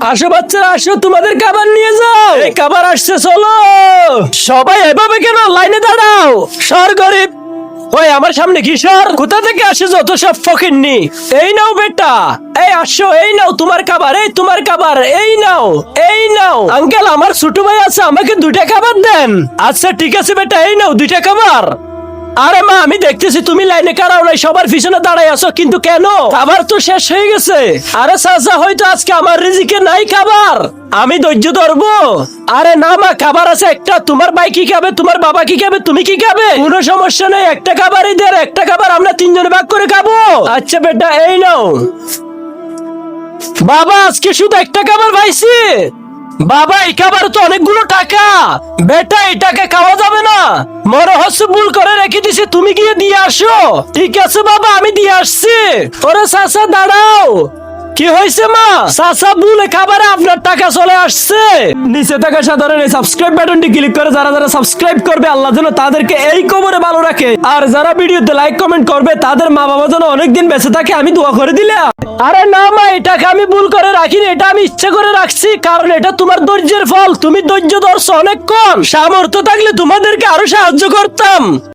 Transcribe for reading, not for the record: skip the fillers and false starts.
আসো বাচ্চারা আসো, তোমাদের খাবার নিয়ে যাও। এই খাবার আসছে, চলো। সবাই এভাবে কেন লাইনে দাঁড়াও? সর গরিব। ওই আমার সামনে কিশোর, কোথা থেকে আসে যত সব ফকিন্নি? এই নাও বেটা, এই আসো, এই নাও তোমার খাবার, এই তোমার খাবার, এই নাও, এই নাও। আঙ্কেল, আমার ছোট ভাই আছে, আমাকে 2টা খাবার দেন। আচ্ছা ঠিক আছে বেটা, এই নাও 2টা খাবার। আরে মা, আমি দেখতেছি তুমি লাইনে কারাও নাই, সবার পিছনে দাঁড়াই আছো, কিন্তু কেন? খাবার তো শেষ হয়ে গেছে। আরে চাচা, হয়তো আজকে আমার রিজিকে নাই খাবার, আমি ধৈর্য ধরবো। আরে না মা, খাবার আছে একটা। তোমার ভাই কি খাবে, তোমার বাবা কি খাবে, তুমি কি খাবে? কোনো সমস্যা নেই, একটা খাবারই দেন, একটা খাবার আমরা 3 জনে ভাগ করে খাবো। আচ্ছা বেটা, এই নাও। বাবা, আজকে শুধু একটা খাবার পাইছি। বাবা, এই খাবার তো অনেকগুলো টাকা। বেটা, এই টাকা খাওয়া যাবে না, মনে হচ্ছে ভুল করে রেখে দিছি, তুমি গিয়ে দিয়ে আসো। ঠিক আছে বাবা, আমি দিয়ে আসছি। ওরে চাচা, দাঁড়াও। কি হয়েছে মা? চাচা, ভুলে খাবারে আপনার টাকা চলে আসছে। নিচে থাকা সাধারণ এই সাবস্ক্রাইব বাটনটি ক্লিক করে যারা যারা সাবস্ক্রাইব করবে, আল্লাহ যেন তাদেরকে এই কবরে ভালো রাখে। আর যারা ভিডিওতে লাইক কমেন্ট করবে, তাদের মা বাবা যেন অনেকদিন বেঁচে থাকে, আমি দোয়া করে দিলাম। আরে না মা, এটাকে আমি ভুল করে রাখিনি, এটা আমি ইচ্ছে করে রাখছি, কারণ এটা তোমার ধৈর্যের ফল। তুমি ধৈর্য ধরছো অনেকক্ষণ, সামর্থ্য থাকলে তোমাদেরকে আরো সাহায্য করতাম।